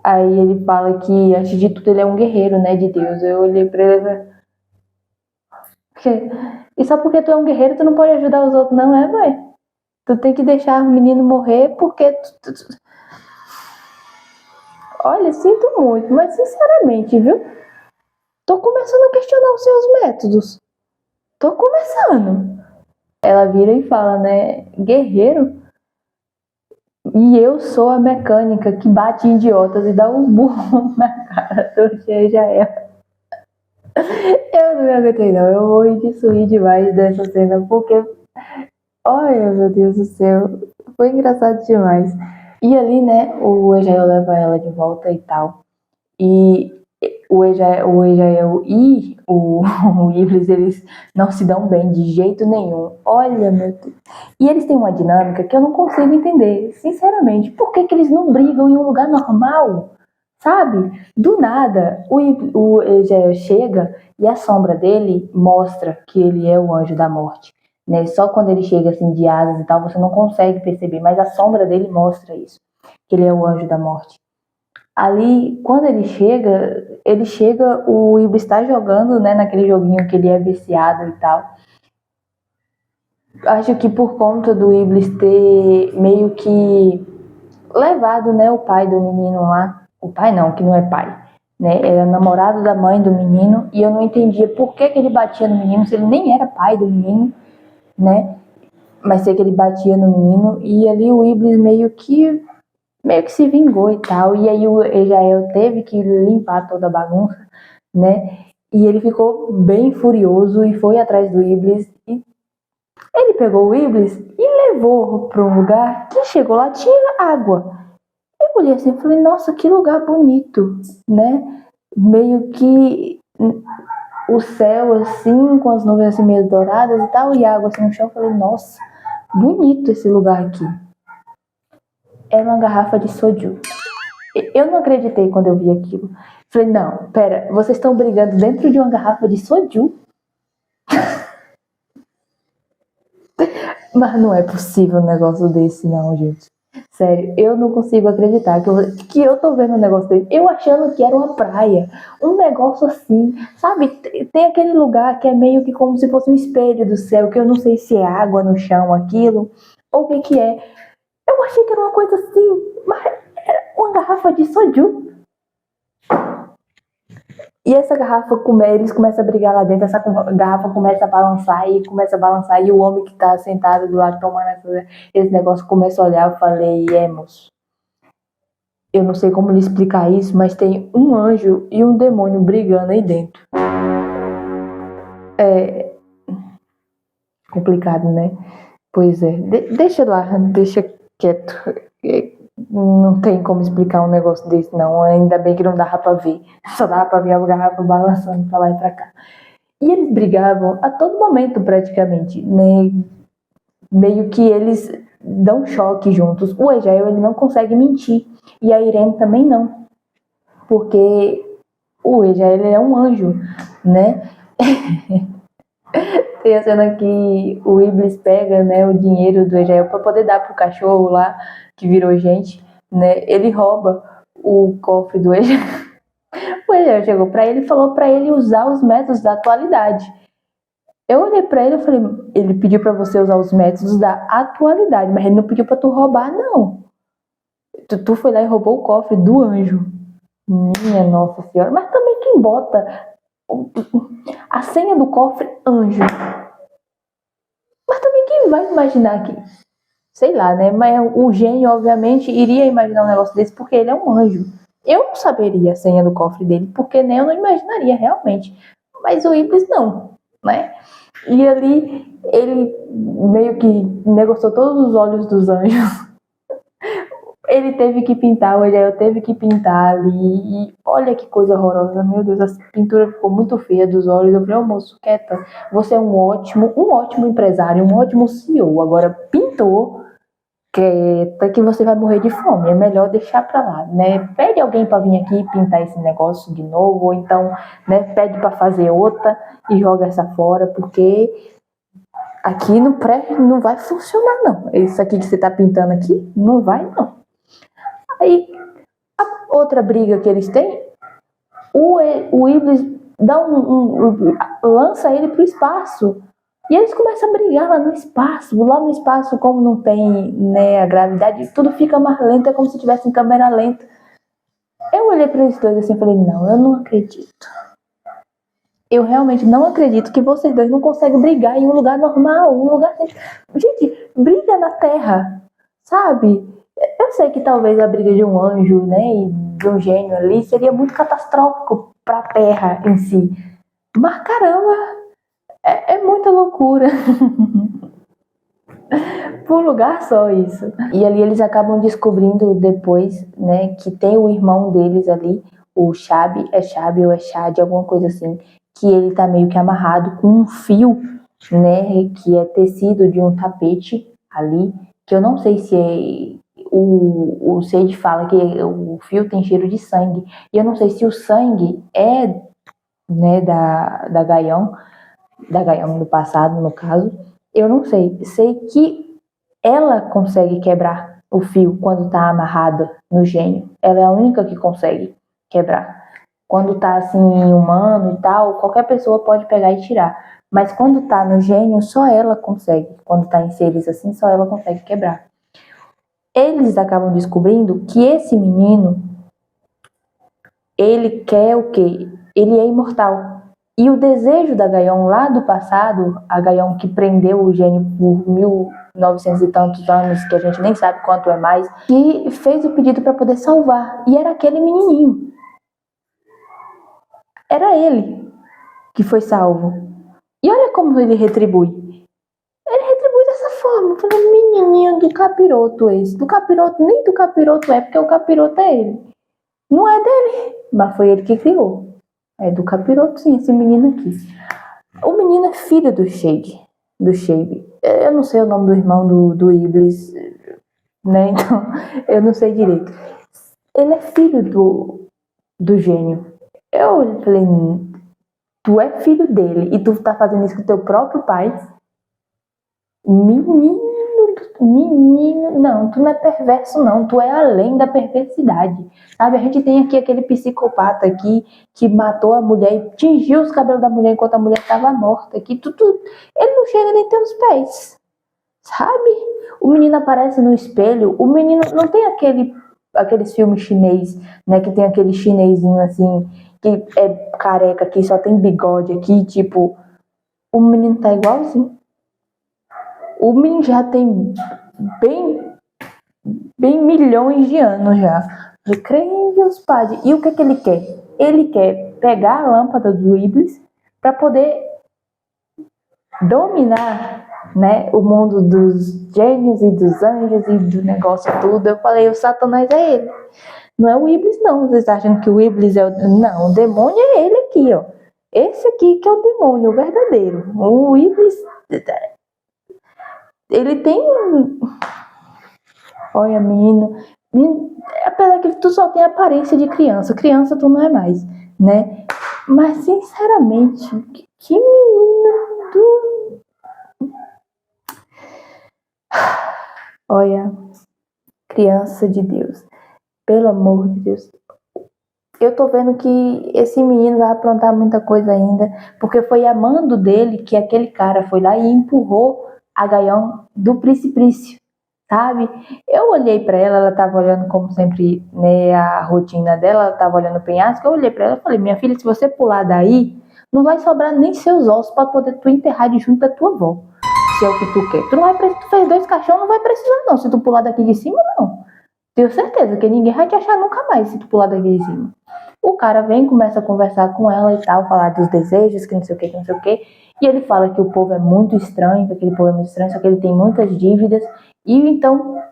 Aí ele fala que, antes de tudo, ele é um guerreiro, né, de Deus. Eu olhei pra ele e só porque tu é um guerreiro, tu não pode ajudar os outros, não é, velho? Tu tem que deixar o menino morrer porque... Olha, sinto muito, mas sinceramente, viu? Tô começando a questionar os seus métodos. Tô começando. Ela vira e fala, né, guerreiro? E eu sou a mecânica que bate em idiotas e dá um burro na cara do Jael. Eu não me aguentei, não. Eu morri de sorrir demais dessa cena, porque... Olha, meu Deus do céu. Foi engraçado demais. E ali, né, o Ejael leva ela de volta e tal. E o Ejael e o Iblis, eles não se dão bem de jeito nenhum. Olha, meu Deus. E eles têm uma dinâmica que eu não consigo entender, sinceramente. Por que que eles não brigam em um lugar normal? Sabe? Do nada, o Ejael chega e a sombra dele mostra que ele é o anjo da morte. Né? Só quando ele chega assim de asas e tal, você não consegue perceber, mas a sombra dele mostra isso, que ele é o anjo da morte. Ali, quando ele chega, o Iblis está jogando, né, naquele joguinho que ele é viciado e tal. Acho que por conta do Iblis ter meio que levado, né, o pai do menino lá. O pai não, que não é pai. Né, era namorado da mãe do menino. E eu não entendia por que ele batia no menino, se ele nem era pai do menino, né? Mas sei que ele batia no menino. E ali o Iblis meio que se vingou e tal, e aí o Ejael teve que limpar toda a bagunça, né? E ele ficou bem furioso e foi atrás do Iblis. E ele pegou o Iblis e levou para um lugar que chegou lá, tinha água. Eu olhei assim e falei, nossa, que lugar bonito, né? Meio que o céu assim, com as nuvens assim meio douradas e tal, e água assim no chão. Eu falei, nossa, bonito esse lugar aqui. Era uma garrafa de soju. Eu não acreditei quando eu vi aquilo. Falei, não, pera, vocês estão brigando dentro de uma garrafa de soju? Mas não é possível um negócio desse, não, gente. Sério, eu não consigo acreditar que eu tô vendo um negócio desse. Eu achando que era uma praia. Um negócio assim, sabe? Tem aquele lugar que é meio que como se fosse um espelho do céu, que eu não sei se é água no chão, aquilo, ou o que é. Eu achei que era uma coisa assim, mas era uma garrafa de soju. E essa garrafa, eles começam a brigar lá dentro, essa garrafa começa a balançar e o homem que tá sentado do lado tomando esse negócio começa a olhar. Eu falei, moço, eu não sei como lhe explicar isso, mas tem um anjo e um demônio brigando aí dentro. É complicado, né? Pois é, deixa lá, deixa quieto. Não tem como explicar um negócio desse, não. Ainda bem que não dava pra ver. Só dava pra ver a garrafa balançando pra lá e pra cá. E eles brigavam a todo momento, praticamente, né? Meio que eles dão choque juntos. O Ejael, ele não consegue mentir. E a Irene também não. Porque o Ejael, ele é um anjo, né? Tem a cena que o Iblis pega, né, o dinheiro do Ejael pra poder dar pro cachorro lá, que virou gente, né? Ele rouba o cofre do Ejael. O Ejael chegou pra ele e falou pra ele usar os métodos da atualidade. Eu olhei pra ele e falei, ele pediu pra você usar os métodos da atualidade, mas ele não pediu pra tu roubar, não. Tu foi lá e roubou o cofre do anjo. Minha Nossa Senhora. Mas também quem bota a senha do cofre anjo? Mas também quem vai imaginar que... Sei lá, né? Mas o gênio, obviamente, iria imaginar um negócio desse porque ele é um anjo. Eu não saberia a senha do cofre dele, porque nem eu não imaginaria realmente. Mas o Iblis não, né? E ali, ele meio que negociou todos os olhos dos anjos Ele teve que pintar, o Jael teve que pintar ali. E olha que coisa horrorosa, meu Deus, a pintura ficou muito feia dos olhos. Eu falei, ô moço, quieta, você é um ótimo empresário, um ótimo CEO. Agora, pintou, quieta, que você vai morrer de fome. É melhor deixar pra lá, né? Pede alguém pra vir aqui pintar esse negócio de novo, ou então, né, pede pra fazer outra e joga essa fora, porque aqui no prédio não vai funcionar, não. Isso aqui que você tá pintando aqui, não vai, não. Aí, a outra briga que eles têm, o Iblis dá lança ele pro espaço. E eles começam a brigar lá no espaço. Lá no espaço, como não tem, né, a gravidade, tudo fica mais lento, é como se tivesse em câmera lenta. Eu olhei para eles dois assim e falei, não, eu não acredito. Eu realmente não acredito que vocês dois não conseguem brigar em um lugar normal, um lugar... Gente, briga na Terra, sabe? Eu sei que talvez a briga de um anjo, né, e de um gênio ali seria muito catastrófico para a Terra em si. Mas caramba, é muita loucura. Por um lugar só isso. E ali eles acabam descobrindo depois, né, que tem o irmão deles ali, o Chabi, é Chabi ou é Chad, alguma coisa assim, que ele tá meio que amarrado com um fio, né, que é tecido de um tapete ali, que eu não sei se é... O Sage fala que o fio tem cheiro de sangue, e eu não sei se o sangue é, né, da Gaion do passado, no caso. Eu não sei. Sei que ela consegue quebrar o fio quando tá amarrada no gênio. Ela é a única que consegue quebrar. Quando tá assim, humano e tal, qualquer pessoa pode pegar e tirar. Mas quando tá no gênio, só ela consegue. Quando tá em seres assim, só ela consegue quebrar. Eles acabam descobrindo que esse menino, ele quer o quê? Ele é imortal. E o desejo da Gaion lá do passado, a Gaion que prendeu o gênio por 1900 e tantos anos, que a gente nem sabe quanto é mais, que fez o pedido para poder salvar. E era aquele menininho. Era ele que foi salvo. E olha como ele retribui. Ele retribui dessa forma. Eu falei, menininho do capiroto esse. Do capiroto, nem do capiroto é, porque o capiroto é ele. Não é dele, mas foi ele que criou. É do capiroto, sim, esse menino aqui. O menino é filho do Shade. Do Shade. Eu não sei o nome do irmão do Iblis, né? Então, eu não sei direito. Ele é filho do gênio. Eu falei, tu é filho dele e tu tá fazendo isso com teu próprio pai? Menino, não, tu não é perverso não, tu é além da perversidade, sabe? A gente tem aqui aquele psicopata aqui que matou a mulher e tingiu os cabelos da mulher enquanto a mulher estava morta aqui, ele não chega nem teus pés, sabe? O menino aparece no espelho, o menino não tem aqueles filmes chinês, né, que tem aquele chinesinho assim, que é careca aqui, só tem bigode aqui, tipo, o menino tá igualzinho. O menino já tem bem milhões de anos já. Eu creio em Deus Pai. E o que ele quer? Ele quer pegar a lâmpada do Iblis para poder dominar, né, o mundo dos gênios e dos anjos e do negócio tudo. Eu falei, o Satanás é ele. Não é o Iblis, não. Vocês acham que o Iblis é o... Não, o demônio é ele aqui, ó. Esse aqui que é o demônio, o verdadeiro. O Iblis... Ele tem... Olha, menino, apesar que tu só tem aparência de criança. Criança tu não é mais, né? Mas, sinceramente, que menino do... Olha, criança de Deus. Pelo amor de Deus. Eu tô vendo que esse menino vai aprontar muita coisa ainda, porque foi a mando dele que aquele cara foi lá e empurrou a Gaion do precipício, sabe? Eu olhei pra ela tava olhando como sempre, né, a rotina dela, ela tava olhando o penhasco, eu olhei pra ela e falei, minha filha, se você pular daí, não vai sobrar nem seus ossos pra poder tu enterrar de junto da tua avó, se é o que tu quer. Tu não vai precisar, tu fez 2 caixões, não vai precisar não, se tu pular daqui de cima, não. Tenho certeza que ninguém vai te achar nunca mais se tu pular daqui de cima. O cara vem, começa a conversar com ela e tal, falar dos desejos, que não sei o que, não sei o que. E ele fala que o povo é muito estranho, que aquele povo é muito estranho, só que ele tem muitas dívidas. E então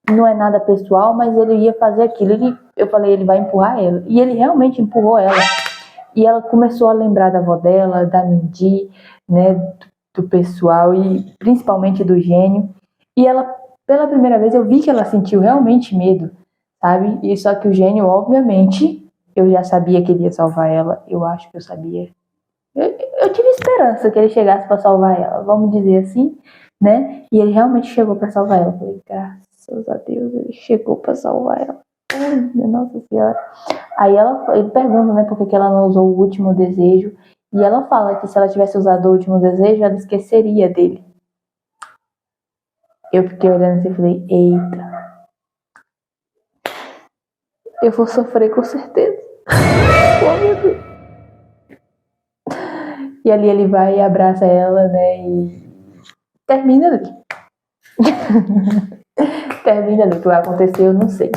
não é nada pessoal, mas ele ia fazer aquilo. Eu falei, ele vai empurrar ela. E ele realmente empurrou ela. E ela começou a lembrar da avó dela, da Mindy, né, do pessoal e principalmente do gênio. E ela, pela primeira vez, eu vi que ela sentiu realmente medo, sabe? E só que o gênio, obviamente, eu já sabia que ele ia salvar ela. Eu acho que eu sabia. Eu tive esperança que ele chegasse para salvar ela, vamos dizer assim, né? E ele realmente chegou para salvar ela. Eu falei, graças a Deus, ele chegou para salvar ela. Ai, nossa Senhora. Aí ele pergunta, né, por que ela não usou o último desejo. E ela fala que se ela tivesse usado o último desejo, ela esqueceria dele. Eu fiquei olhando assim e falei, eita. Eu vou sofrer com certeza. Oh, meu Deus. E ali ele vai e abraça ela, né, e termina ali. Termina ali. O que vai acontecer, eu não sei.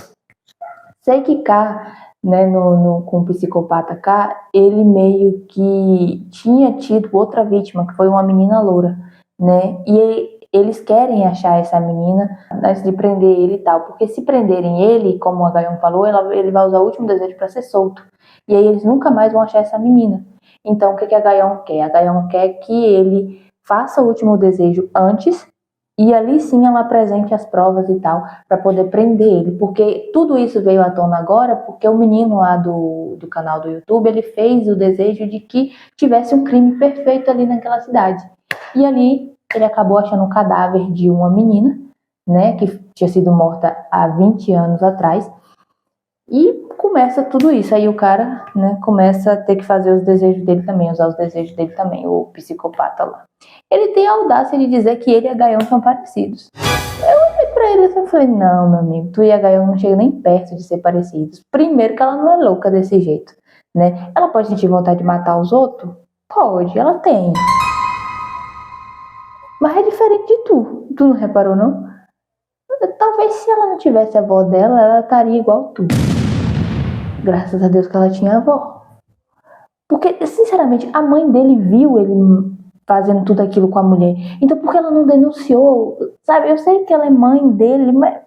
Sei que K, né, com o psicopata K, ele meio que tinha tido outra vítima, que foi uma menina loura, né? E eles querem achar essa menina antes de prender ele e tal, porque se prenderem ele, como a Gayon falou, ele vai usar o último desejo para ser solto. E aí eles nunca mais vão achar essa menina. Então o que a Gayon quer? A Gayon quer que ele faça o último desejo antes e ali sim ela apresente as provas e tal, para poder prender ele. Porque tudo isso veio à tona agora, porque o menino lá do canal do YouTube, ele fez o desejo de que tivesse um crime perfeito ali naquela cidade. E ali ele acabou achando o cadáver de uma menina, né, que tinha sido morta há 20 anos atrás. E começa tudo isso. Aí o cara, né, começa a ter que fazer os desejos dele também, usar os desejos dele também, o psicopata lá. Ele tem a audácia de dizer que ele e a Gayon são parecidos. Eu olhei pra ele e falei, não, meu amigo, tu e a Gayon não chegam nem perto de ser parecidos. Primeiro que ela não é louca desse jeito, né? Ela pode sentir vontade de matar os outros? Pode, ela tem. Mas é diferente de tu. Tu não reparou, não? Talvez se ela não tivesse a avó dela, ela estaria igual tu. Graças a Deus que ela tinha avó. Porque, sinceramente, a mãe dele viu ele fazendo tudo aquilo com a mulher. Então, por que ela não denunciou? Sabe, eu sei que ela é mãe dele, mas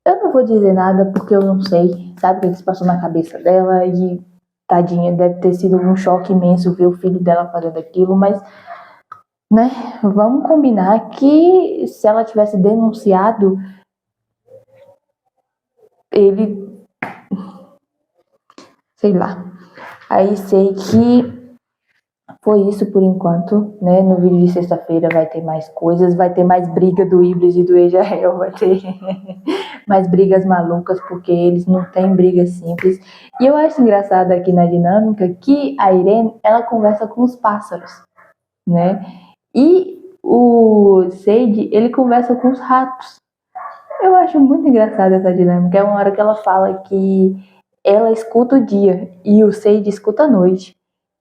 eu não vou dizer nada porque eu não sei. Sabe o que se passou na cabeça dela e, tadinha, deve ter sido um choque imenso ver o filho dela fazendo aquilo, mas, né, vamos combinar que se ela tivesse denunciado, ele, sei lá. Aí sei que foi isso por enquanto, né? No vídeo de sexta-feira vai ter mais coisas, vai ter mais briga do Iblis e do Ejael, vai ter mais brigas malucas, porque eles não têm briga simples. E eu acho engraçado aqui na dinâmica que a Irene, ela conversa com os pássaros, né? E o Sage, ele conversa com os ratos. Eu acho muito engraçada essa dinâmica. É uma hora que ela fala que ela escuta o dia e o Sage escuta a noite.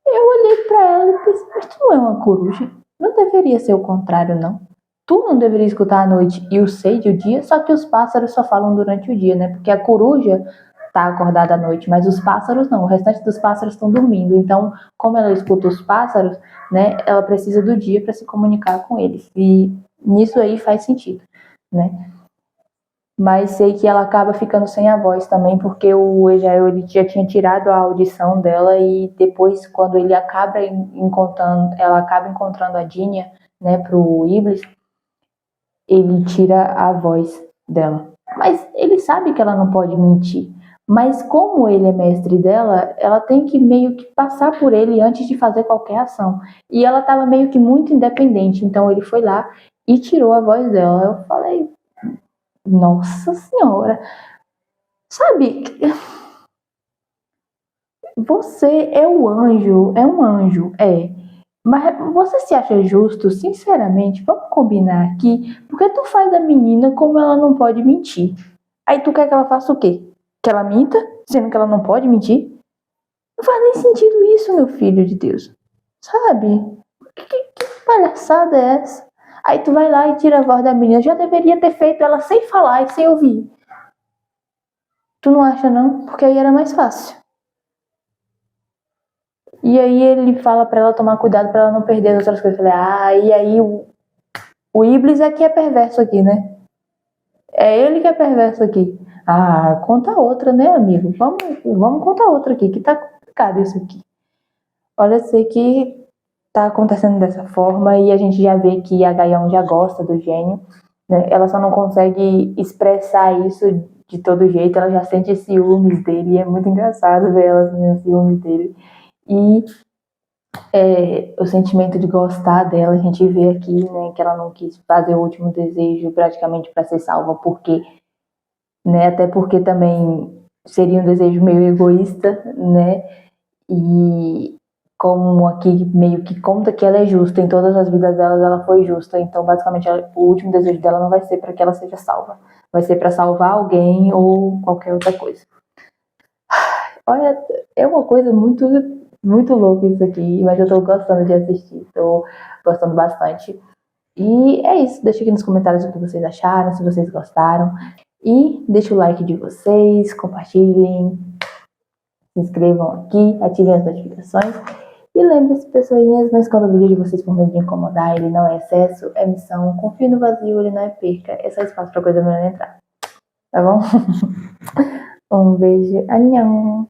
Eu olhei pra ela e pensei, mas tu não é uma coruja? Não deveria ser o contrário, não. Tu não deveria escutar a noite e o Sage o dia, só que os pássaros só falam durante o dia, né? Porque a coruja tá acordada à noite, mas os pássaros não. O restante dos pássaros estão dormindo. Então, como ela escuta os pássaros, né? Ela precisa do dia para se comunicar com eles. E nisso aí faz sentido, né? Mas sei que ela acaba ficando sem a voz também, porque o Ejael ele já tinha tirado a audição dela e depois, quando ele acaba encontrando, ela acaba encontrando a Dinia, né, pro Iblis, ele tira a voz dela. Mas ele sabe que ela não pode mentir. Mas como ele é mestre dela, ela tem que meio que passar por ele antes de fazer qualquer ação. E ela estava meio que muito independente, então ele foi lá e tirou a voz dela. Eu falei, nossa senhora, sabe, você é o anjo, é um anjo, é. Mas você se acha justo, sinceramente, vamos combinar aqui, porque tu faz a menina como ela não pode mentir. Aí tu quer que ela faça o quê? Que ela minta, sendo que ela não pode mentir? Não faz nem sentido isso, meu filho de Deus. Sabe? Que palhaçada é essa? Aí tu vai lá e tira a voz da menina. Já deveria ter feito ela sem falar e sem ouvir. Tu não acha não? Porque aí era mais fácil. E aí ele fala pra ela tomar cuidado pra ela não perder as outras coisas. Eu falei, e aí o Iblis é que é perverso aqui, né? É ele que é perverso aqui. Ah, conta outra, né, amigo? Vamos contar outra aqui, que tá complicado isso aqui. Olha, sei que tá acontecendo dessa forma e a gente já vê que a Gaião já gosta do Gênio, né? Ela só não consegue expressar isso de todo jeito, ela já sente ciúmes dele, e é muito engraçado ver ela sentindo ciúmes dele. E o sentimento de gostar dela, a gente vê aqui, né, que ela não quis fazer o último desejo praticamente para ser salva, porque, né, até porque também seria um desejo meio egoísta, né, e como aqui meio que conta que ela é justa, em todas as vidas dela ela foi justa, então basicamente o último desejo dela não vai ser para que ela seja salva, vai ser para salvar alguém ou qualquer outra coisa. Olha, é uma coisa muito louca isso aqui, mas eu tô gostando de assistir, tô gostando bastante. E é isso, deixa aqui nos comentários o que vocês acharam, se vocês gostaram. E deixa o like de vocês, compartilhem, se inscrevam aqui, ativem as notificações. E lembre-se, pessoinhas, não esconda o vídeo de vocês por medo de incomodar, ele não é excesso, é missão. Confie no vazio, ele não é perca, é só espaço pra coisa melhor entrar. Tá bom? Um beijo, anhão!